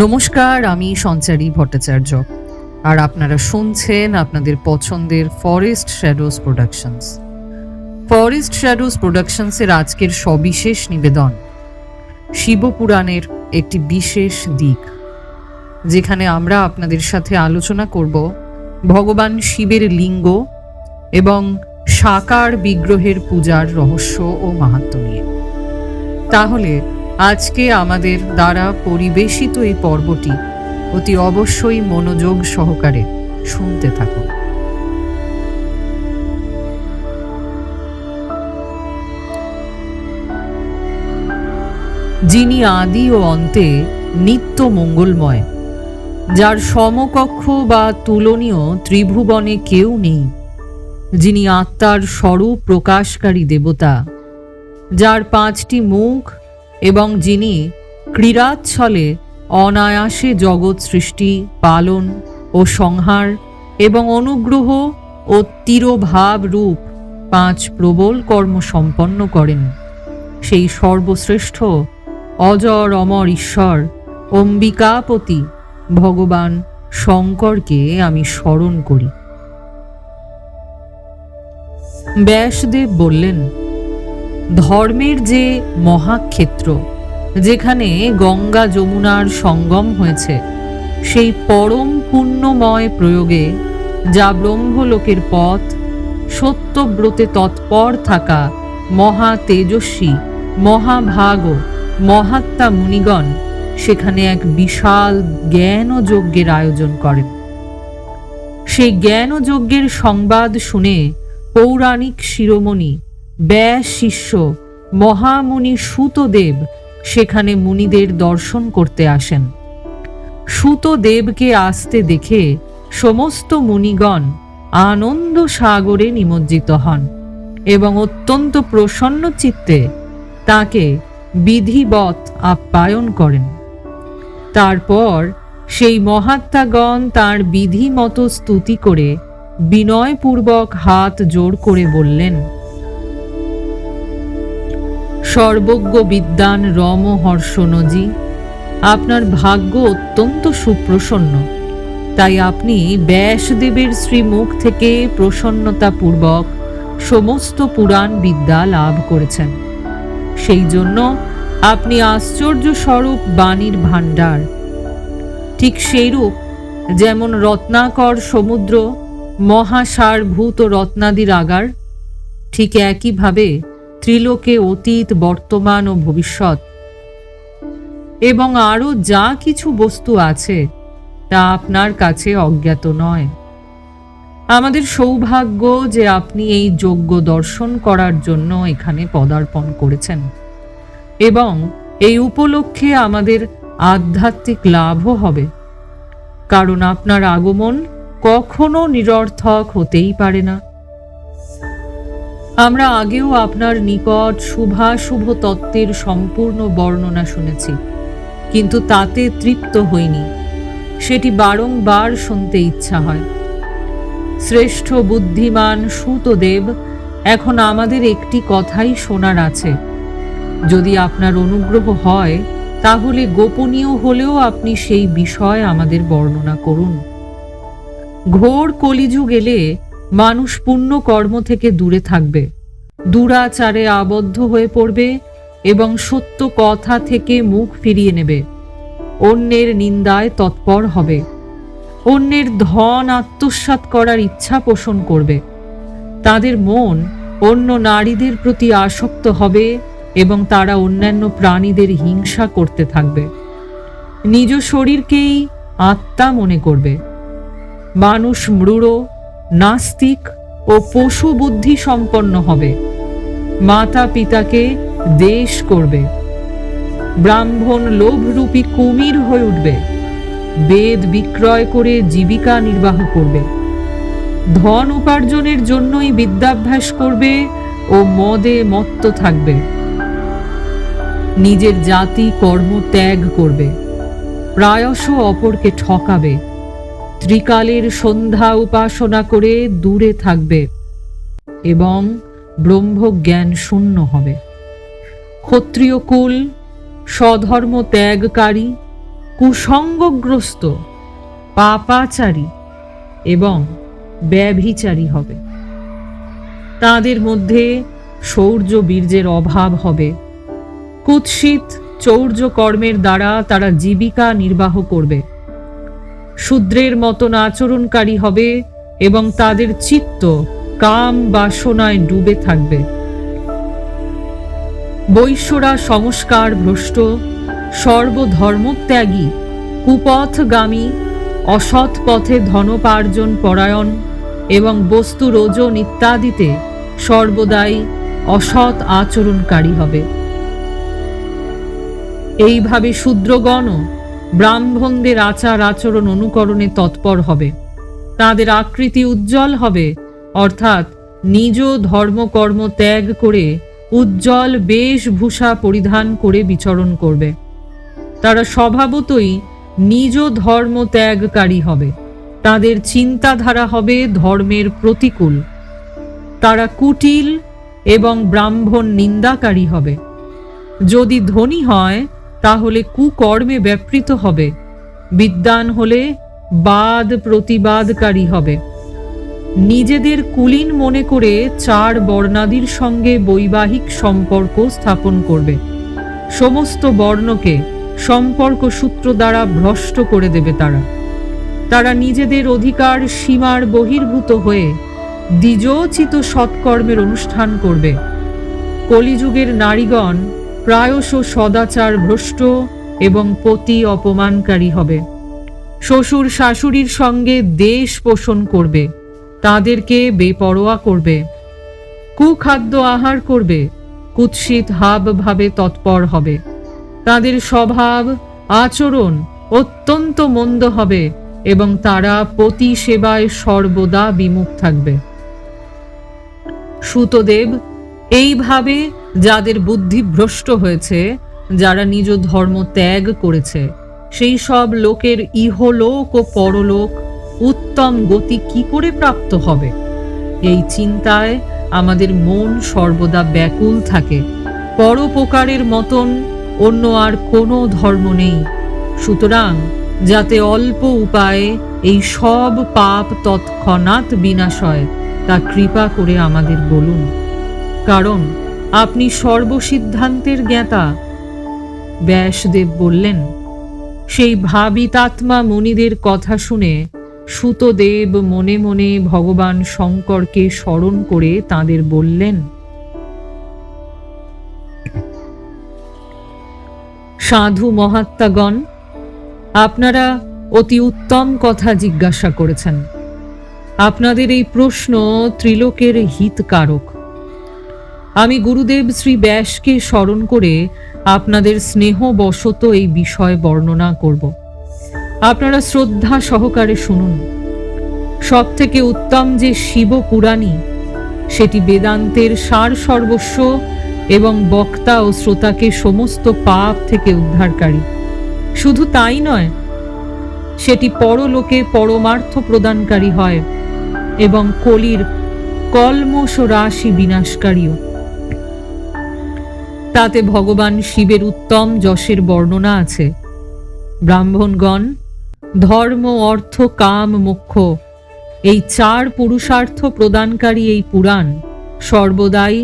নমস্কার, আমি সঞ্চারী ভট্টাচার্য আর আপনারা শুনছেন আপনাদের পছন্দের Forest Shadows Productions. Forest Shadows প্রোডাকশনসের আজকের সবিশেষ নিবেদন শিবপুরাণের একটি বিশেষ দিক, যেখানে আমরা আপনাদের সাথে আলোচনা করব ভগবান শিবের লিঙ্গ এবং সাকার বিগ্রহের পূজার রহস্য ও মাহাত্ম্য নিয়ে। তাহলে আজকে আমাদের দ্বারা পরিবেশিত এই পর্বটি অতি অবশ্যই মনোযোগ সহকারে শুনতে থাকুন। যিনি আদি ও অন্তে নিত্য মঙ্গলময়, যার সমকক্ষ বা তুলনীয় ত্রিভুবনে কেউ নেই, যিনি আত্মার স্বরূপ প্রকাশকারী দেবতা, যার 5টি মুখ এবং যিনি ক্রীড়াচ্ছলে অনায়াসে জগৎ সৃষ্টি, পালন ও সংহার এবং অনুগ্রহ ও তিরোভাব রূপ 5 প্রবল কর্ম সম্পন্ন করেন, সেই সর্বশ্রেষ্ঠ অজর অমর ঈশ্বর অম্বিকাপতি ভগবান শঙ্করকে আমি স্মরণ করি। ব্যাসদেব বললেন, ধর্মের যে মহাক্ষেত্র, যেখানে গঙ্গা যমুনার সঙ্গম হয়েছে, সেই পরম পুণ্যময় প্রয়োগে যা ব্রহ্মলোকের পথ, সত্যব্রতে তৎপর থাকা মহা তেজস্বী মহাভাগ মহাত্মা মুনিগণ সেখানে এক বিশাল জ্ঞান যজ্ঞের আয়োজন করেন। সেই জ্ঞান যজ্ঞের সংবাদ শুনে পৌরাণিক শিরোমণি ব্যাস শিষ্য মহামুনি সুতদেব সেখানে মুনিদের দর্শন করতে আসেন। সুতদেবকে আসতে দেখে সমস্ত মুনিগণ আনন্দ সাগরে নিমজ্জিত হন এবং অত্যন্ত প্রসন্ন চিত্তে তাকে বিধিবৎ আপ্যায়ন করেন। তারপর সেই মহাত্মাগণ তাঁর বিধি মতো স্তুতি করে বিনয়পূর্বক হাত জোড় করে বললেন, সর্বজ্ঞ বিদ্বান রমহর্ষণজি, আপনার ভাগ্য অত্যন্ত সুপ্রসন্ন, তাই আপনি ব্যাসদেবের শ্রীমুখ থেকে প্রসন্নতাপূর্বক সমস্ত পুরাণ বিদ্যা লাভ করেছেন। সেই জন্য আপনি আশ্চর্য স্বরূপ বাণীর ভাণ্ডার। ঠিক সেইরূপ যেমন রত্নাকর সমুদ্র মহাসারভূত রত্নাদির আগার, ঠিক একইভাবে ত্রিলোকে অতীত, বর্তমান ও ভবিষ্যৎ এবং আরও যা কিছু বস্তু আছে তা আপনার কাছে অজ্ঞাত নয়। আমাদের সৌভাগ্য যে আপনি এই যজ্ঞ দর্শন করার জন্য এখানে পদার্পণ করেছেন এবং এই উপলক্ষে আমাদের আধ্যাত্মিক লাভও হবে, কারণ আপনার আগমন কখনো নিরর্থক হতেই পারে না। আমরা আগেও আপনার নিকট শুভাশুভ তত্ত্বের সম্পূর্ণ বর্ণনা শুনেছি, কিন্তু তাতে তৃপ্ত হইনি। সেটি বারংবার শুনতে ইচ্ছা হয়। শ্রেষ্ঠ বুদ্ধিমান সুতদেব, এখন আমাদের একটি কথাই শোনার আছে। যদি আপনার অনুগ্রহ হয় তাহলে গোপনীয় হলেও আপনি সেই বিষয় আমাদের বর্ণনা করুন। ঘোর কলিযুগ এলে মানুষ পুণ্য কর্ম থেকে দূরে থাকবে, দুরাচারে আবদ্ধ হয়ে পড়বে এবং সত্য কথা থেকে মুখ ফিরিয়ে নেবে, অন্যের নিন্দায় তৎপর হবে, অন্যের ধন আত্মসাৎ করার ইচ্ছা পোষণ করবে, তাদের মন অন্য নারীদের প্রতি আসক্ত হবে এবং তারা অন্যান্য প্রাণীদের হিংসা করতে থাকবে, নিজ শরীরকেই আত্মা মনে করবে। মানুষ মূঢ়, নাস্তিক ও পশু বুদ্ধি সম্পন্ন হবে, মাতা পিতাকে দ্বেষ করবে, ব্রাহ্মণ লোভরূপী কুমির হয়ে উঠবে, বেদ বিক্রয় করে জীবিকা নির্বাহ করবে, ধন উপার্জনের জন্যই বিদ্যাভ্যাস করবে ও মদে মত্ত থাকবে, নিজের জাতি কর্ম ত্যাগ করবে, প্রায়শ অপরকে ঠকাবে, ত্রিকালের সন্ধ্যা উপাসনা করে দূরে থাকবে এবং ব্রহ্মজ্ঞান শূন্য হবে। ক্ষত্রিয় কুল, স্বধর্ম ত্যাগকারী, কুসঙ্গগ্রস্ত, পাপাচারী এবং ব্যভিচারী হবে। তাদের মধ্যে শৌর্য বীর্যের অভাব হবে। কুৎসিত চৌর্য কর্মের দ্বারা তারা জীবিকা নির্বাহ করবে। শূদ্রের মতন আচরণকারী হবে এবং তাদের চিত্ত কাম বাসনায় ডুবে থাকবে। বৈশ্যরা সংস্কার ভ্রষ্ট, সর্বধর্মত্যাগী, কুপথগামী, অসৎ পথে ধনোপার্জন পরায়ণ এবং বস্তু রোজন ইত্যাদিতে সর্বদাই অসৎ আচরণকারী হবে। এইভাবে শূদ্রগণ ব্রাহ্মণদের আচার আচরণ অনুকরণে তৎপর হবে। তাদের আকৃতি উজ্জ্বল হবে, অর্থাৎ নিজ ধর্মকর্ম ত্যাগ করে উজ্জ্বল বেশভূষা পরিধান করে বিচরণ করবে। তারা স্বভাবতই নিজ ধর্ম ত্যাগকারী হবে। তাদের চিন্তাধারা হবে ধর্মের প্রতিকূল। তারা কুটিল এবং ব্রাহ্মণ নিন্দাকারী হবে। যদি ধনী হয় তাহলে কুকর্মে ব্যাপৃত হবে। বিদ্বান হলে বাদ প্রতিবাদকারী হবে। নিজেদের কুলীন মনে করে চার বর্ণাদির সঙ্গে বৈবাহিক সম্পর্ক স্থাপন করবে। সমস্ত বর্ণকে সম্পর্ক সূত্র দ্বারা ভ্রষ্ট করে দেবে। তারা নিজেদের অধিকার সীমার বহির্ভূত হয়ে দ্বিজোচিত সৎকর্মের অনুষ্ঠান করবে। কলিযুগের নারীগণ প্রায়শ সদাচার ভ্রষ্ট এবং পতি অপমানকারী হবে। শ্বশুর শাশুড়ির সঙ্গে দেশ পোষণ করবে, তাদেরকে বেপরোয়া করবে। কুখাদ্য আহার করবে, কুৎসিত হাব ভাবে তৎপর হবে। তাদের স্বভাব আচরণ অত্যন্ত মন্দ হবে এবং তারা পতি সেবায় সর্বদা বিমুখ থাকবে। সুতদেব এইভাবে যাদের বুদ্ধি ভ্রষ্ট হয়েছে, যারা নিজ ধর্ম ত্যাগ করেছে, সেই সব লোকের ইহলোক ও পরলোক উত্তম গতি কি করে প্রাপ্ত হবে, এই চিন্তায় আমাদের মন সর্বদা ব্যাকুল থাকে। পরোপকারের মতন অন্য আর কোনো ধর্ম নেই। সুতরাং যাতে অল্প উপায়ে এই সব পাপ তৎক্ষণাৎ বিনাশ হয়, তা কৃপা করে আমাদের বলুন, কারণ আপনি সর্বসিদ্ধান্তের জ্ঞাতা। ব্যাসদেব বললেন। সেই ভাবিতাত্মা মুনিদের কথা শুনে সুতদেব মনে মনে ভগবান শঙ্করকে স্মরণ করে তাঁদের বললেন, সাধু মহাত্মাগণ, আপনারা অতি উত্তম কথা জিজ্ঞাসা করেছেন। আপনাদের এই প্রশ্ন ত্রিলোকের হিতকারক। আমি গুরুদেব শ্রী ব্যাসকে স্মরণ করে আপনাদের স্নেহবশত এই বিষয় বর্ণনা করব। আপনারা শ্রদ্ধা সহকারে শুনুন। সব থেকে উত্তম যে শিব পুরাণী, সেটি বেদান্তের সার সর্বস্ব এবং বক্তা ও শ্রোতাকে সমস্ত পাপ থেকে উদ্ধারকারী। শুধু তাই নয়, সেটি পরলোকে পরমার্থ প্রদানকারী হয় এবং কলির কলমশ রাশি বিনাশকারীও। তাতে ভগবান শিবের উত্তম যশের বর্ণনা আছে। ব্রাহ্মণগণ, ধর্ম অর্থ কাম মোক্ষ এই চার পুরুষার্থ প্রদানকারী এই পুরাণ সর্বদাই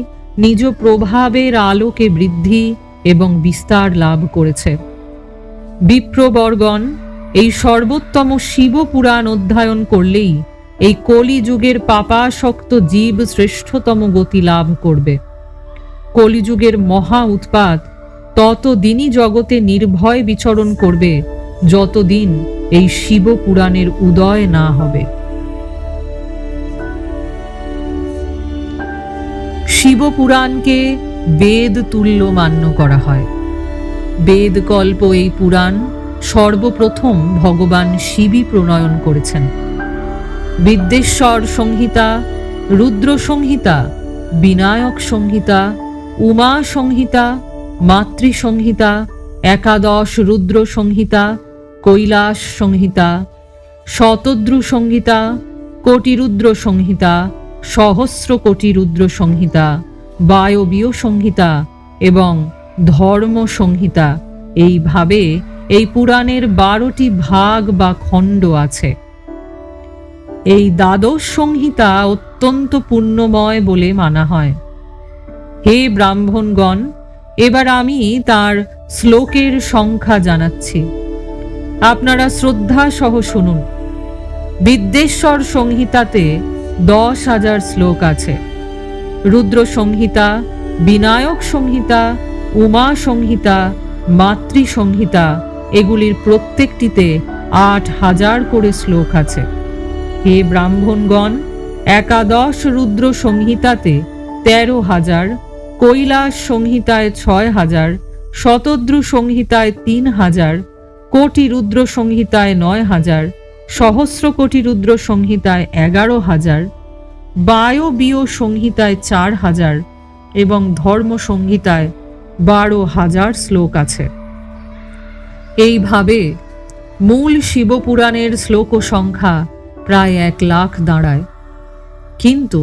নিজ প্রভাবের আলোকে বৃদ্ধি এবং বিস্তার লাভ করেছে। বিপ্রবরগণ, এই সর্বোত্তম শিব পুরাণ অধ্যয়ন করলেই এই কলিযুগের পাপাসক্ত জীব শ্রেষ্ঠতম গতি লাভ করবে। কলিযুগের মহা উৎপাত ততদিনই জগতে নির্ভয় বিচরণ করবে, যতদিন এই শিব পুরাণের উদয় না হবে। শিব পুরাণকে বেদ তুল্য মান্য করা হয়। বেদকল্প এই পুরাণ সর্বপ্রথম ভগবান শিবই প্রণয়ন করেছেন। বিদ্যেশ্বর সংহিতা, রুদ্র সংহিতা, বিনায়ক সংহিতা, উমা সংহিতা, মাতৃ সংহিতা, একাদশ রুদ্র সংহিতা, কৈলাস সংহিতা, শতদ্রু সংহিতা, কোটিরুদ্র সংহিতা, সহস্র কোটি রুদ্র সংহিতা, বায়বীয় সংহিতা এবং ধর্ম সংহিতা, এইভাবে এই পুরাণের 12টি ভাগ বা খণ্ড আছে। এই দ্বাদশ সংহিতা অত্যন্ত পুণ্যময় বলে মানা হয়। হে ব্রাহ্মণগণ, এবার আমি তার শ্লোকের সংখ্যা জানাচ্ছি, আপনারা শ্রদ্ধা সহ শুনুন। বিদ্যেশ্বর সংহিতাতে 10,000 শ্লোক আছে। রুদ্র সংহিতা, বিনায়ক সংহিতা, উমা সংহিতা, মাতৃ সংহিতা, এগুলির প্রত্যেকটিতে 8,000 করে শ্লোক আছে। হে ব্রাহ্মণগণ, একাদশ রুদ্র সংহিতাতে 13,000, কৈলাস সংহিতায় 6,000, শতদ্রু সংহিতায় 3,000, কোটি রুদ্র সংহিতায় 9,000, সহস্র কোটি রুদ্র সংহিতায় 11,000, বায়বীয় সংহিতায় 4,000 এবং ধর্ম সংহিতায় 12,000 শ্লোক আছে। এইভাবে মূল শিবপুরাণের শ্লোক সংখ্যা প্রায় 1,00,000 দাঁড়ায়। কিন্তু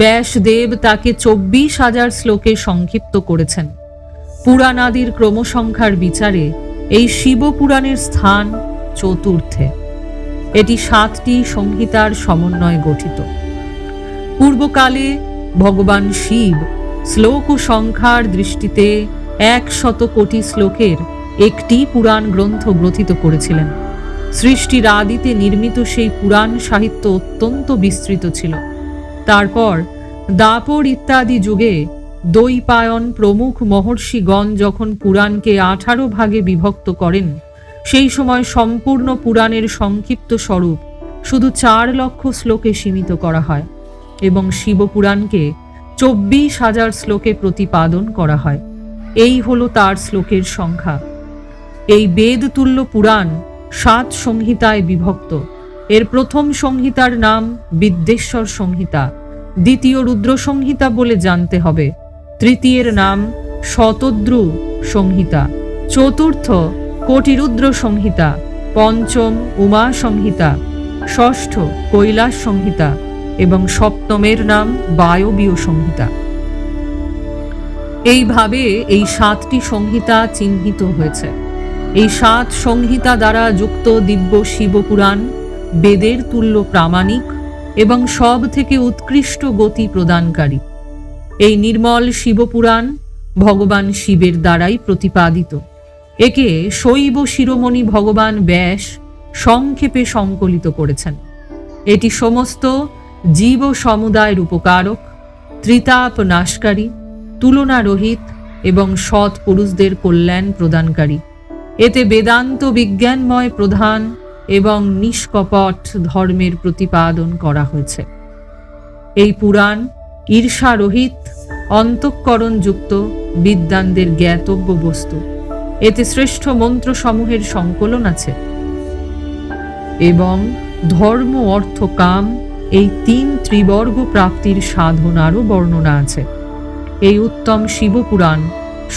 ব্যাসদেব তাকে 24,000 শ্লোকে সংক্ষিপ্ত করেছেন। পুরাণাদির ক্রমসংখ্যার বিচারে এই শিবপুরাণের স্থান চতুর্থে। এটি 7টি সংহিতার সমন্বয়ে গঠিত। পূর্বকালে ভগবান শিব শ্লোক ও সংখ্যার দৃষ্টিতে 100 কোটি শ্লোকের একটি পুরাণ গ্রন্থ গ্রথিত করেছিলেন। সৃষ্টির আদিতে নির্মিত সেই পুরাণ সাহিত্য অত্যন্ত বিস্তৃত ছিল। তারপর দাপর ইত্যাদি যুগে দৈপায়ন প্রমুখ মহর্ষিগণ যখন পুরাণকে 18 ভাগে বিভক্ত করেন, সেই সময় সম্পূর্ণ পুরাণের সংক্ষিপ্ত স্বরূপ শুধু 4 লক্ষ শ্লোকে সীমিত করা হয় এবং শিবপুরাণকে 24,000 শ্লোকে প্রতিপাদন করা হয়। এই হলো তার শ্লোকের সংখ্যা। এই বেদতুল্য পুরাণ 7 সংহিতায় বিভক্ত। এর প্রথম সংহিতার নাম বিদ্যেশ্বর সংহিতা, দ্বিতীয় রুদ্র সংহিতা বলে জানতে হবে, তৃতীয়ের নাম শতদ্রু সংহিতা, চতুর্থ কোটিরুদ্র সংহিতা, পঞ্চম উমা সংহিতা, ষষ্ঠ কৈলাস সংহিতা এবং সপ্তমের নাম বায়বীয় সংহিতা। এইভাবে এই 7টি সংহিতা চিহ্নিত হয়েছে। এই 7 সংহিতা দ্বারা যুক্ত দিব্য শিবপুরাণ বেদের তুল্য প্রামাণিক এবং সব থেকে উৎকৃষ্ট গতি প্রদানকারী। এই নির্মল শিবপুরাণ ভগবান শিবের দ্বারাই প্রতিপাদিত। একে শৈব শিরোমণি ভগবান ব্যাস সংক্ষেপে সংকলিত করেছেন। এটি সমস্ত জীব সমুদায়ের উপকারক, ত্রিতাপ নাশকারী, তুলনারহিত এবং সৎ পুরুষদের কল্যাণ প্রদানকারী। এতে বেদান্ত বিজ্ঞানময় প্রধান এবং নিষ্কপট ধর্মের প্রতিপাদন করা হয়েছে। এই পুরাণ ঈর্ষারহিত, অন্তঃকরণযুক্ত বিদ্বানদের জ্ঞাতব্য বস্তু। এতে শ্রেষ্ঠ মন্ত্রসমূহের সংকলন আছে এবং ধর্ম, অর্থ, কাম এই 3 ত্রিবর্গ প্রাপ্তির সাধনারও বর্ণনা আছে। এই উত্তম শিবপুরাণ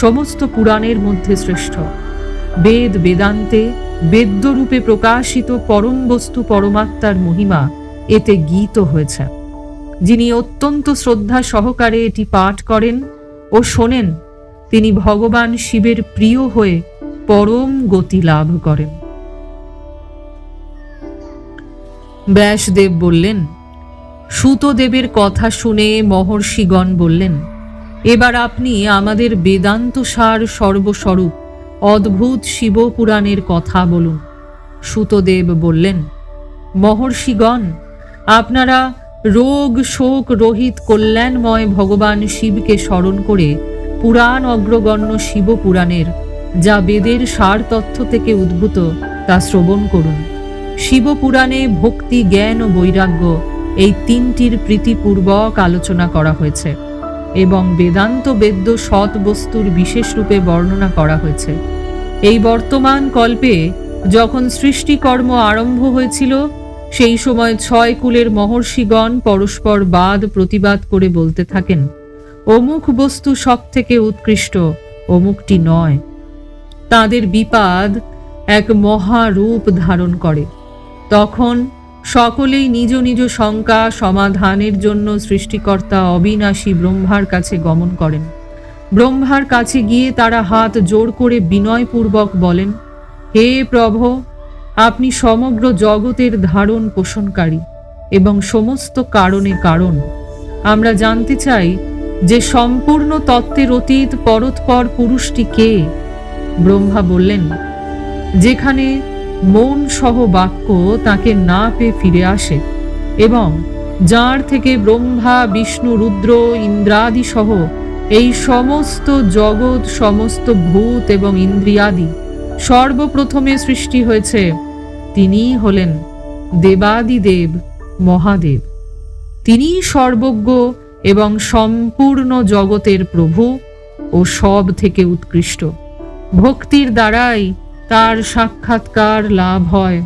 সমস্ত পুরাণের মধ্যে শ্রেষ্ঠ। বেদ বেদান্তে বেদ্যরূপে প্রকাশিত পরম বস্তু পরমাত্মার মহিমা এতে গীত হয়েছে। যিনি অত্যন্ত শ্রদ্ধা সহকারে এটি পাঠ করেন ও শোনেন, তিনি ভগবান শিবের প্রিয় হয়ে পরম গতি লাভ করেন। ব্যাসদেব বললেন, সূতদেবের কথা শুনে মহর্ষিগণ বললেন, এবার আপনি আমাদের বেদান্ত সার সর্বস্বরূপ অদ্ভুত শিবপুরাণের কথা বলুন। সূতদেব বললেন, মহর্ষিগণ, আপনারা রোগ শোক রহিত কল্যাণময় ভগবান শিবকে স্মরণ করে পুরাণ অগ্রগণ্য শিবপুরাণের যা বেদের সার তথ্য থেকে উদ্ভূত তা শ্রবণ করুন। শিবপুরাণে ভক্তি, জ্ঞান ও বৈরাগ্য এই 3টির প্রীতিপূর্বক আলোচনা করা হয়েছে এবং বেদান্ত বেদ্য সৎ বস্তুর বিশেষ রূপে বর্ণনা করা হয়েছে। এই বর্তমান কল্পে যখন সৃষ্টিকর্ম আরম্ভ হয়েছিল, সেই সময় 6 কুলের মহর্ষিগণ পরস্পর বাদ প্রতিবাদ করে বলতে থাকেন, অমুক বস্তু সব থেকে উৎকৃষ্ট, অমুকটি নয়। তাদের বিবাদ এক মহারূপ ধারণ করে। তখন সকলেই নিজ নিজ শঙ্কা সমাধানের জন্য সৃষ্টিকর্তা অবিনাশী ব্রহ্মার কাছে গমন করেন। ব্রহ্মার কাছে গিয়ে তারা হাত জোড় করে বিনয়পূর্বক বলেন, হে প্রভো, আপনি সমগ্র জগতের ধারণ পোষণকারী এবং সমস্ত কারণে কারণ। আমরা জানতে চাই যে সম্পূর্ণ তত্ত্বের অতীত পরৎপর পুরুষটি কে? ব্রহ্মা বললেন, যেখানে মন সহ বাক্য তাকে না পেয়ে ফিরে আসে এবং যার থেকে ব্রহ্মা, বিষ্ণু, রুদ্র, ইন্দ্রাদি সহ এই সমস্ত জগৎ, সমস্ত ভূত এবং ইন্দ্রিয়াদি সর্বপ্রথমে সৃষ্টি হয়েছে, তিনিই হলেন দেবাদিদেব মহাদেব। তিনিই সর্বজ্ঞ এবং সম্পূর্ণ জগতের প্রভু ও সব থেকে উৎকৃষ্ট। ভক্তির দ্বারাই তার সাক্ষাৎকার লাভ হয়,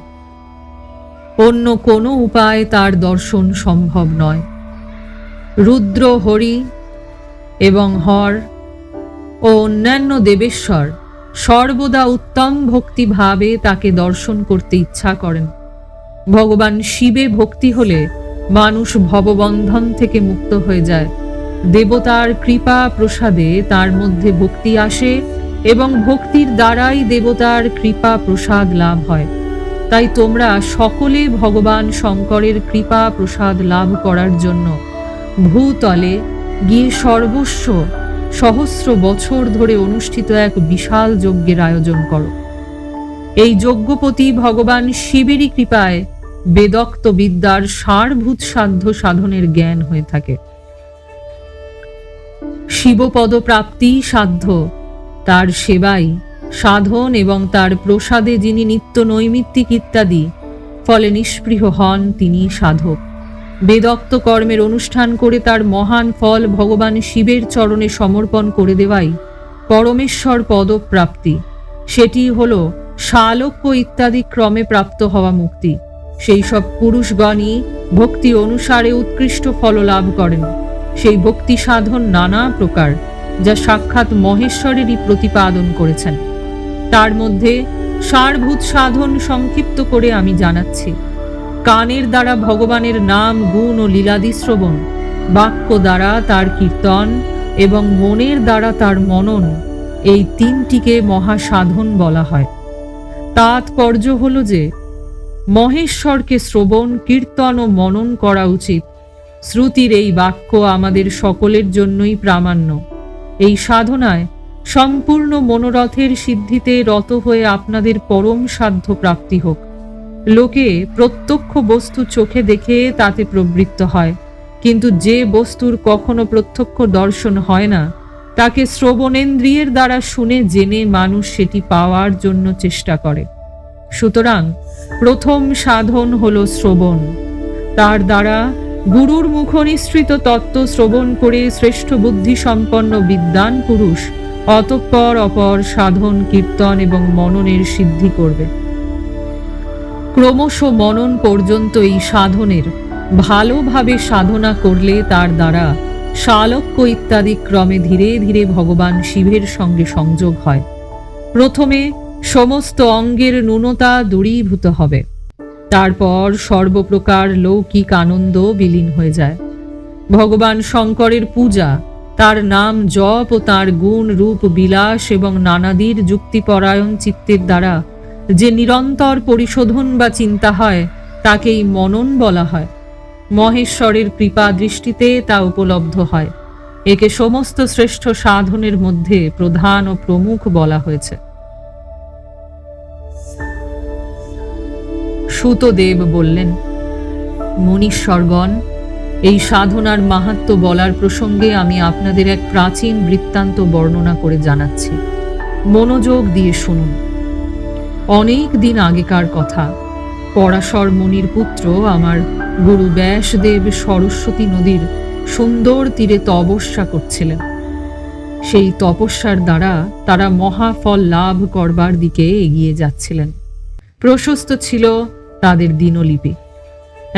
অন্য কোনো উপায় তার দর্শন সম্ভব নয়। রুদ্র, হরি এবং হর ও অন্যান্য দেবেশ্বর সর্বদা উত্তম ভক্তিভাবে তাকে দর্শন করতে ইচ্ছা করেন। ভগবান শিবে ভক্তি হলে মানুষ ভববন্ধন থেকে মুক্ত হয়ে যায়। দেবতার কৃপা প্রসাদে তার মধ্যে ভক্তি আসে এবং ভক্তির দ্বারাই দেবতার কৃপা প্রসাদ লাভ হয়। তাই তোমরা সকলে ভগবান শঙ্করের কৃপা প্রসাদ লাভ করার জন্য ভূতলে গিয়ে সর্বস্ব সহস্র বছর ধরে অনুষ্ঠিত এক বিশাল যজ্ঞের আয়োজন করো। এই যজ্ঞপতি ভগবান শিবেরই কৃপায় বেদোক্ত বিদ্যার সারভূত সাধ্য সাধনের জ্ঞান হয়ে থাকে। শিবপদ প্রাপ্তি সাধ্য, তার সেবাই সাধন এবং তার প্রসাদে যিনি নিত্য নৈমিত্তিক ইত্যাদি ফলে নিষ্পৃহ হন, তিনি সাধক। বেদোক্ত কর্মের অনুষ্ঠান করে তার মহান ফল ভগবান শিবের চরণে সমর্পণ করে দেওয়াই পরমেশ্বর পদপ্রাপ্তি। সেটি হল শালক্য ইত্যাদি ক্রমে প্রাপ্ত হওয়া মুক্তি। সেই সব পুরুষগণই ভক্তি অনুসারে উৎকৃষ্ট ফল লাভ করেন। সেই ভক্তি সাধন নানা প্রকার, যা সাক্ষাৎ মহেশ্বরেরই প্রতিপাদন করেছেন। তার মধ্যে সারভূত সাধন সংক্ষিপ্ত করে আমি জানাচ্ছি। কানের দ্বারা ভগবানের নাম, গুণ ও লীলাদি শ্রবণ, বাক্য দ্বারা তার কীর্তন এবং মনের দ্বারা তার মনন, এই তিনটিকে মহাসাধন বলা হয়। তাৎপর্য হল যে মহেশ্বরকে শ্রবণ, কীর্তন ও মনন করা উচিত। শ্রুতির এই বাক্য আমাদের সকলের জন্যই প্রামাণ্য। এই সাধনায় সম্পূর্ণ মনোরথের সিদ্ধিতে রত হয়ে আপনাদের পরম সাধ্য প্রাপ্তি হোক। লোকে প্রত্যক্ষ বস্তু চোখে দেখে তাতে প্রবৃত্ত হয়, কিন্তু যে বস্তুর কখনো প্রত্যক্ষ দর্শন হয় না, তাকে শ্রবণেন্দ্রিয়ের দ্বারা শুনে জেনে মানুষ সেটি পাওয়ার জন্য চেষ্টা করে। সুতরাং প্রথম সাধন হল শ্রবণ। তার দ্বারা গুরুর মুখনিসৃত তত্ত্ব শ্রবণ করে শ্রেষ্ঠ বুদ্ধি সম্পন্ন বিদ্বান পুরুষ অতঃপর অপর সাধন, কীর্তন এবং মননের সিদ্ধি করবে। ক্রমশ মনন পর্যন্ত এই সাধনের ভালোভাবে সাধনা করলে তার দ্বারা শালক্য ইত্যাদি ক্রমে ধীরে ধীরে ভগবান শিবের সঙ্গে সংযোগ হয়। প্রথমে সমস্ত অঙ্গের ন্যূনতা দূরীভূত হবে, তারপর সর্বপ্রকার লৌকিক আনন্দ বিলীন হয়ে যায়। ভগবান শঙ্করের পূজা, তার নাম জপ ও তার গুণ, রূপ, বিলাস এবং নানাদির যুক্তিপরায়ণ চিত্তের দ্বারা যে নিরন্তর পরিশোধন বা চিন্তা হয়, তাকেই মনন বলা হয়। মহেশ্বরের কৃপা দৃষ্টিতে তা উপলব্ধ হয়। একে সমস্ত শ্রেষ্ঠ সাধনের মধ্যে প্রধান ও প্রমুখ বলা হয়েছে। সুতদেব বললেন, মুনীশ্বরগণ, এই সাধনার মাহাত্ম্য বলার প্রসঙ্গে আমি আপনাদের এক প্রাচীন বৃত্তান্ত বর্ণনা করে জানাচ্ছি। মনোযোগ দিয়ে শুনুন। অনেক দিন আগেকার কথা। পরাশর মুনির পুত্র আমার গুরু ব্যাসদেব সরস্বতী নদীর সুন্দর তীরে তপস্যা করছিলেন। সেই তপস্যার দ্বারা তারা মহাফল লাভ করবার দিকে এগিয়ে যাচ্ছিলেন। প্রশস্ত ছিল তাদের দিনলিপি।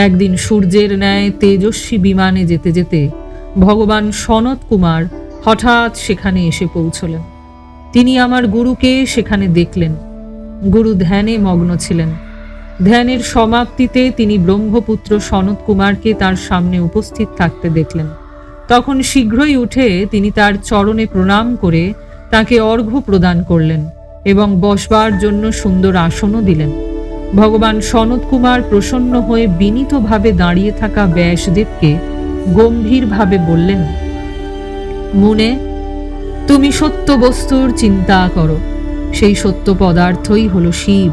একদিন সূর্যের ন্যায় তেজস্বী বিমানে যেতে যেতে ভগবান সনত কুমার হঠাৎ সেখানে এসে পৌঁছলেন। তিনি আমার গুরুকে সেখানে দেখলেন। গুরু ধ্যানে মগ্ন ছিলেন। ধ্যানের সমাপ্তিতে তিনি ব্রহ্মপুত্র সনত কুমারকে তার সামনে উপস্থিত থাকতে দেখলেন। তখন শীঘ্রই উঠে তিনি তার চরণে প্রণাম করে তাকে অর্ঘ্য প্রদান করলেন এবং বসবার জন্য সুন্দর আসনও দিলেন। ভগবান সনত কুমার প্রসন্ন হয়ে বিনীতভাবে দাঁড়িয়ে থাকা ব্যাসদেবকে গম্ভীরভাবে বললেন, মুনে, তুমি সত্য বস্তুর চিন্তা করো। সেই সত্য পদার্থই হল শিব,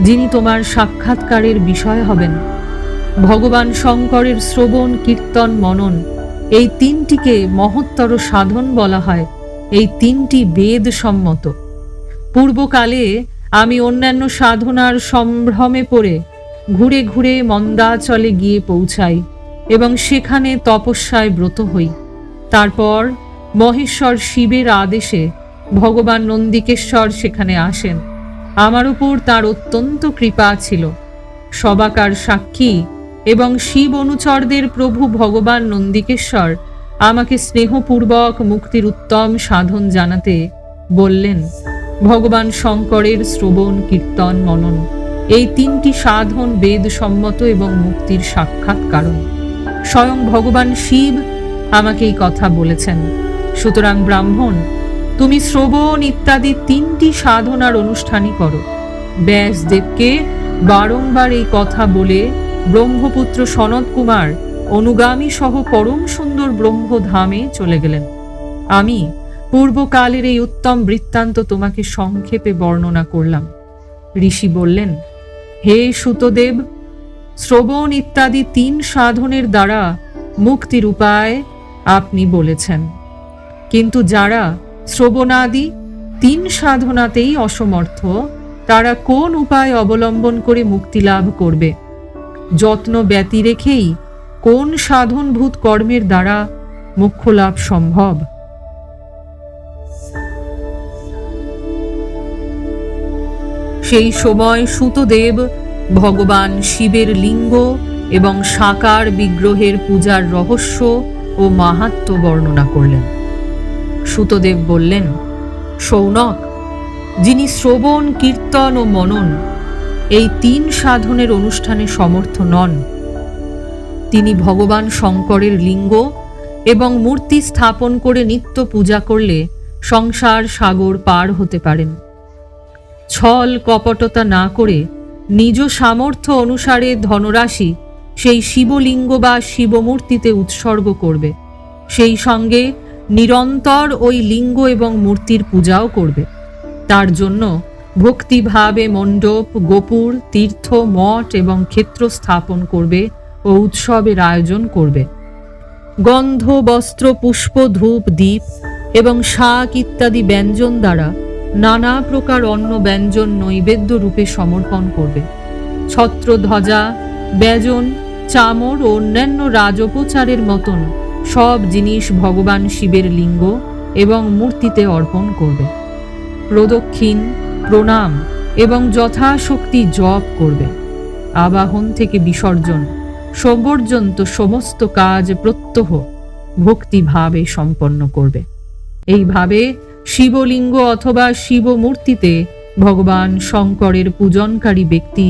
যিনি তোমার সাক্ষাৎকারের বিষয় হবেন। ভগবান শঙ্করের শ্রবণ, কীর্তন, মনন, এই তিনটিকে মহত্তর সাধন বলা হয়। এই তিনটি বেদ সম্মত। পূর্বকালে আমি অন্যান্য সাধনার সম্ভ্রমে পড়ে ঘুরে ঘুরে মন্দাচলে গিয়ে পৌঁছাই এবং সেখানে তপস্যায় ব্রত হই। তারপর মহেশ্বর শিবের আদেশে ভগবান নন্দিকেশ্বর সেখানে আসেন। আমার উপর তার অত্যন্ত কৃপা ছিল। সবাকার সাক্ষী এবং শিব অনুচরদের প্রভু ভগবান নন্দিকেশ্বর আমাকে স্নেহপূর্বক মুক্তির উত্তম সাধন জানাতে বললেন। ভগবান শঙ্করের শ্রবণ, কীর্তন, মনন, এই তিনটি সাধন বেদ সম্মত এবং মুক্তির সাক্ষাৎ কারণ। স্বয়ং ভগবান শিব আমাকে এই কথা বলেছেন। সুতরাং ব্রাহ্মণ, তুমি শ্রবণ ইত্যাদি তিনটি সাধনার অনুষ্ঠানই করো। ব্যাসদেবকে বারংবার এই কথা বলে ব্রহ্মপুত্র সনত কুমার অনুগামী সহ পরম সুন্দর ব্রহ্মধামে চলে গেলেন। আমি পূর্বকালের এই উত্তম বৃত্তান্ত তোমাকে সংক্ষেপে বর্ণনা করলাম। ঋষি বললেন, হে সুতদেব, শ্রবণ ইত্যাদি তিন সাধনের দ্বারা মুক্তির উপায় আপনি বলেছেন। কিন্তু যারা শ্রবণাদি তিন সাধনাতেই অসমর্থ, তারা কোন উপায় অবলম্বন করে মুক্তি লাভ করবে? যত্ন ব্যতি রেখেই কোন সাধনভূত কর্মের দ্বারা মোক্ষ লাভ সম্ভব? সেই সময় সুতদেব ভগবান শিবের লিঙ্গ এবং সাকার বিগ্রহের পূজার রহস্য ও মাহাত্ম্য বর্ণনা করলেন। সুতদেব বললেন, শৌনক, যিনি শ্রবণ, কীর্তন ও মনন এই তিন সাধনের অনুষ্ঠানে সমর্থ নন, তিনি ভগবান শঙ্করের লিঙ্গ এবং মূর্তি স্থাপন করে নিত্য পূজা করলে সংসার সাগর পার হতে পারেন। ছল কপটতা না করে নিজ সামর্থ্য অনুসারে ধনরাশি সেই শিবলিঙ্গ বা শিবমূর্তিতে উৎসর্গ করবে। সেই সঙ্গে নিরন্তর ওই লিঙ্গ এবং মূর্তির পূজাও করবে। তার জন্য ভক্তিভাবে মণ্ডপ, গোপুর, তীর্থ, মঠ এবং ক্ষেত্র স্থাপন করবে ও উৎসবের আয়োজন করবে। গন্ধ, বস্ত্র, পুষ্প, ধূপ, দীপ এবং শাক ইত্যাদি ব্যঞ্জন দ্বারা নানা প্রকার অন্ন ব্যঞ্জন নৈবেদ্য রূপে সমর্পণ করবে। ছত্র, ধ্বজা, ব্যজন, চামর ও অন্যান্য রাজোপচারের মতন সব জিনিস ভগবান শিবের লিঙ্গ এবং মূর্তিতে অর্পণ করবে। প্রদক্ষিণ, প্রণাম এবং যথাশক্তি জপ করবে। আবাহন থেকে বিসর্জন পর্যন্ত সমস্ত কাজ প্রত্যহ ভক্তিভাবে সম্পন্ন করবে। এইভাবে শিবলিঙ্গ অথবা শিবমূর্তিতে ভগবান শঙ্করের পূজনকারী ব্যক্তি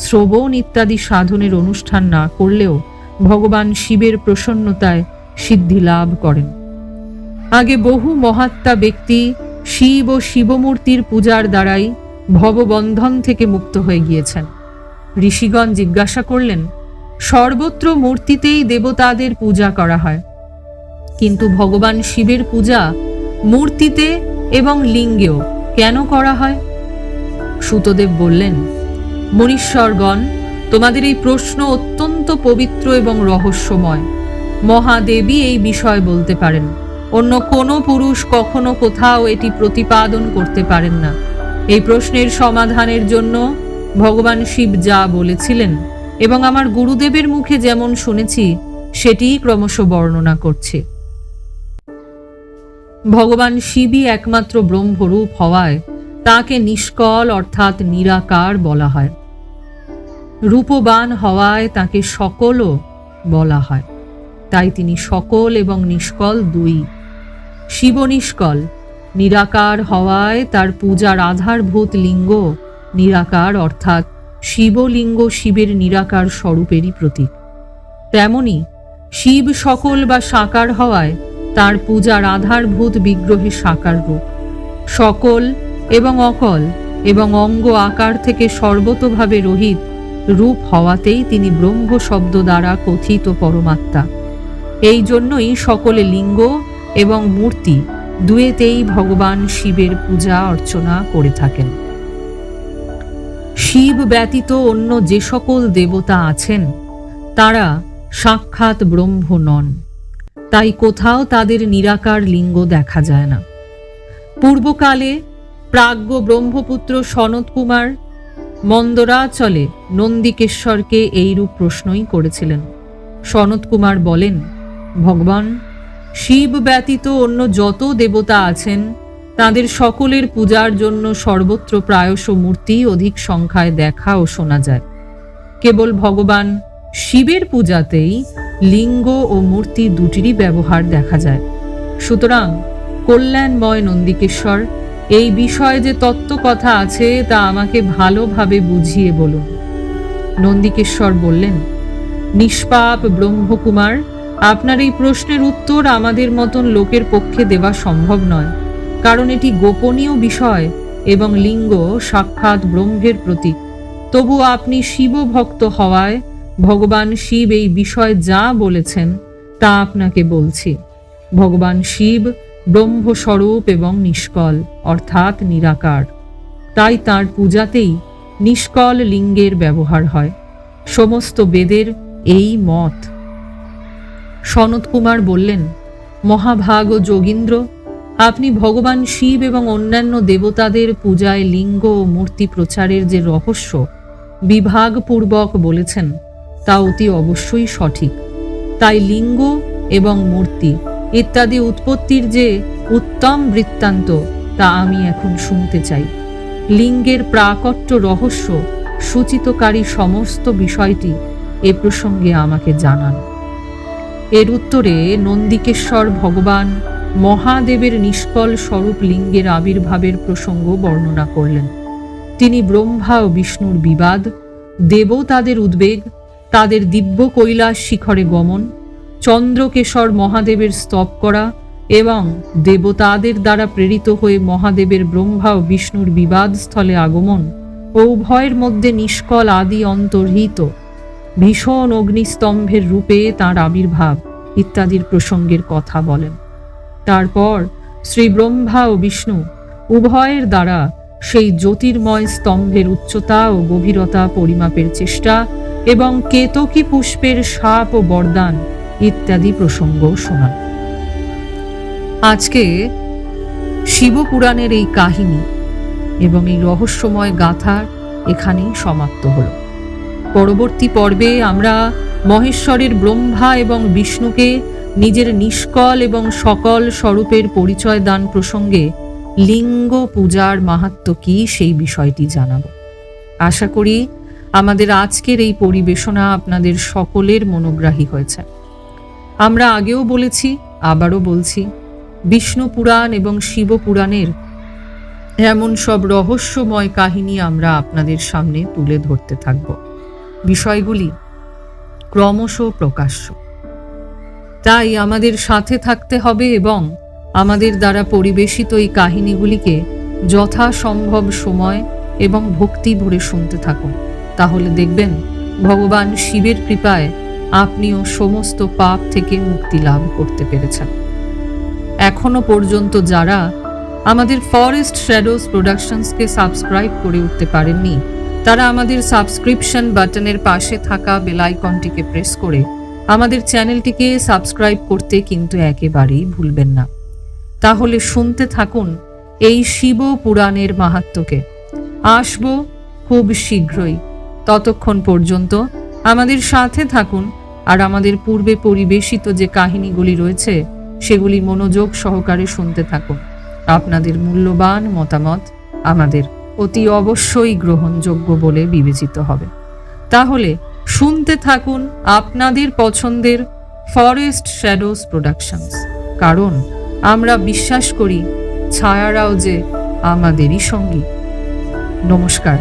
শ্রবণ ইত্যাদি সাধনের অনুষ্ঠান না করলেও ভগবান শিবের প্রসন্নতায় সিদ্ধি লাভ করেন। আগে বহু মহাত্মা ব্যক্তি শিব ও শিবমূর্তির পূজার দ্বারাই ভববন্ধন থেকে মুক্ত হয়ে গিয়েছেন। ঋষিগণ জিজ্ঞাসা করলেন, সর্বত্র মূর্তিতেই দেবতাদের পূজা করা হয়, কিন্তু ভগবান শিবের পূজা মূর্তিতে এবং লিঙ্গেও কেন করা হয়? সুতদেব বললেন, মনীশ্বরগণ, তোমাদের এই প্রশ্ন অত্যন্ত পবিত্র এবং রহস্যময়। মহাদেবী এই বিষয় বলতে পারেন। অন্য কোনো পুরুষ কখনো কোথাও এটি প্রতিপাদন করতে পারেন না। এই প্রশ্নের সমাধানের জন্য ভগবান শিব যা বলেছিলেন এবং আমার গুরুদেবের মুখে যেমন শুনেছি সেটিই ক্রমশ বর্ণনা করছি। ভগবান শিবই একমাত্র ব্রহ্মরূপ হওয়ায় তাকে নিষ্কল অর্থাৎ নিরাকার বলা হয়। রূপবান হওয়ায় তাকে সকলও বলা হয়। তাই তিনি সকল এবং নিষ্কল দুই। শিব নিষ্কল, নিরাকার হওয়ায় তার পূজার আধারভূত লিঙ্গ নিরাকার অর্থাৎ শিবলিঙ্গ শিবের নিরাকার স্বরূপেরই প্রতীক। তেমনি শিব সকল বা সাকার হওয়ায় তার পূজার আধারভূত বিগ্রহে সাকার রূপ। সকল এবং অকল এবং অঙ্গ আকার থেকে সর্বতোভাবে রহিত রূপ হওয়াতেই তিনি ব্রহ্ম শব্দ দ্বারা কথিত পরমাত্মা। এই জন্যই সকলে লিঙ্গ এবং মূর্তি দুয়েতেই ভগবান শিবের পূজা অর্চনা করে থাকেন। শিব ব্যতীত অন্য যে সকল দেবতা আছেন তারা সাক্ষাৎ ব্রহ্ম নন, তাই কোথাও তাদের নিরাকার লিঙ্গ দেখা যায় না। পূর্বকালে প্রাজ্ঞ ব্রহ্মপুত্র সনত কুমার মন্দরাচলে নন্দিকেশ্বরকে এইরূপ প্রশ্নই করেছিলেন। সনত কুমার বলেন, ভগবান শিব ব্যতীত অন্য যত দেবতা আছেন তাদের সকলের পূজার জন্য সর্বত্র প্রায়শ মূর্তি অধিক সংখ্যায় দেখা ও শোনা যায়। কেবল ভগবান শিবের পূজাতেই লিঙ্গ ও মূর্তি দুটিরই ব্যবহার দেখা যায়। সুতরাং কল্যাণময় নন্দিকেশ্বর, এই বিষয়ে যে তত্ত্ব কথা আছে তা আমাকে ভালোভাবে বুঝিয়ে বলুন। নন্দিকেশ্বর বললেন, নিষ্পাপ ব্রহ্মকুমার, আপনার এই প্রশ্নের উত্তর আমাদের মতন লোকের পক্ষে দেওয়া সম্ভব নয়, কারণ এটি গোপনীয় বিষয় এবং লিঙ্গ সাক্ষাৎ ব্রহ্মের প্রতীক। তবু আপনি শিব ভক্ত হওয়ায় ভগবান শিব এই বিষয়ে যা বলেছেন তা আপনাকে বলছি। ভগবান শিব ব্রহ্মস্বরূপ এবং নিষ্কল অর্থাৎ নিরাকার, তাই তাঁর পূজাতেই নিষ্কল লিঙ্গের ব্যবহার হয়। সমস্ত বেদের এই মত। সনত কুমার বললেন, মহাভাগ ও যোগীন্দ্র, আপনি ভগবান শিব এবং অন্যান্য দেবতাদের পূজায় লিঙ্গ ও মূর্তি প্রচারের যে রহস্য বিভাগপূর্বক বলেছেন তা অতি অবশ্যই সঠিক। তাই লিঙ্গ এবং মূর্তি ইত্যাদি উৎপত্তির যে উত্তম বৃত্তান্ত তা আমি এখন শুনতে চাই। লিঙ্গের প্রাকট্য রহস্য সূচিতকারী সমস্ত বিষয়টি এ প্রসঙ্গে আমাকে জানান। এর উত্তরে নন্দিকেশ্বর ভগবান মহাদেবের নিষ্কল স্বরূপ লিঙ্গের আবির্ভাবের প্রসঙ্গ বর্ণনা করলেন। তিনি ব্রহ্মা ও বিষ্ণুর বিবাদ, দেবতাদের উদ্বেগ, তাদের দিব্য কৈলাস শিখরে গমন, চন্দ্রকেশর মহাদেবের স্তব করা এবং দেবতাদের দ্বারা প্রেরিত হয়ে মহাদেবের ব্রহ্মা ও বিষ্ণুর বিবাদ স্থলে আগমন ও উভয়ের মধ্যে নিষ্কল আদি অন্তর্হিত ভীষণ অগ্নিস্তম্ভের রূপে তাঁর আবির্ভাব ইত্যাদির প্রসঙ্গের কথা বলেন। তারপর শ্রী ব্রহ্মা ও বিষ্ণু উভয়ের দ্বারা সেই জ্যোতির্ময় স্তম্ভের উচ্চতা ও গভীরতা পরিমাপের চেষ্টা এবং কেতকী পুষ্পের সাপ ও বরদান ইত্যাদি প্রসঙ্গ শোনান। আজকে শিবপুরাণের এই কাহিনী এবং এই রহস্যময় গাথা এখানেই সমাপ্ত হল। পরবর্তী পর্বে আমরা মহেশ্বরের ব্রহ্মা এবং বিষ্ণুকে নিজের নিষ্কল এবং সকল স্বরূপের পরিচয় দান প্রসঙ্গে লিঙ্গ পূজার মাহাত্ম্য কি সেই বিষয়টি জানাব। আশা করি আমাদের আজকের এই পরিবেশনা আপনাদের সকলের মনোগ্রাহী হয়েছে। আমরা আগেও বলেছি, আবারও বলছি, বিষ্ণু পুরাণ এবং শিব পুরাণের এমন সব রহস্যময় কাহিনী আমরা আপনাদের সামনে তুলে ধরতে থাকব। বিষয়গুলি ক্রমশ প্রকাশ্য, তাই আমাদের সাথে থাকতে হবে এবং আমাদের দ্বারা পরিবেশিত এই কাহিনীগুলিকে যথাসম্ভব সময় এবং ভক্তি ভরে শুনতে থাকুন। তাহলে দেখবেন ভগবান শিবের কৃপায় আপনিও সমস্ত পাপ থেকে মুক্তি লাভ করতে পেরেছেন। এখনো পর্যন্ত যারা আমাদের ফরেস্ট শ্যাডোজ প্রোডাকশনসকে সাবস্ক্রাইব করে উঠতে পারেননি, তারা আমাদের সাবস্ক্রিপশন বাটনের পাশে থাকা বেল আইকনটিকে প্রেস করে আমাদের চ্যানেলটিকে সাবস্ক্রাইব করতে কিন্তু একেবারেই ভুলবেন না। তাহলে শুনতে থাকুন এই শিব পুরাণের মাহাত্ম্যকে। আসব খুব শীঘ্রই। ততক্ষণ পর্যন্ত আমাদের সাথে থাকুন আর আমাদের পূর্বে পরিবেশিত যে কাহিনীগুলি রয়েছে সেগুলি মনোযোগ সহকারে শুনতে থাকুন। আপনাদের মূল্যবান মতামত আমাদের অতি অবশ্যই গ্রহণযোগ্য বলে বিবেচিত হবে। তাহলে শুনতে থাকুন আপনাদের পছন্দের ফরেস্ট শ্যাডোজ প্রোডাকশনস, কারণ আমরা বিশ্বাস করি ছায়ারাও যে আমাদেরই সঙ্গী। নমস্কার।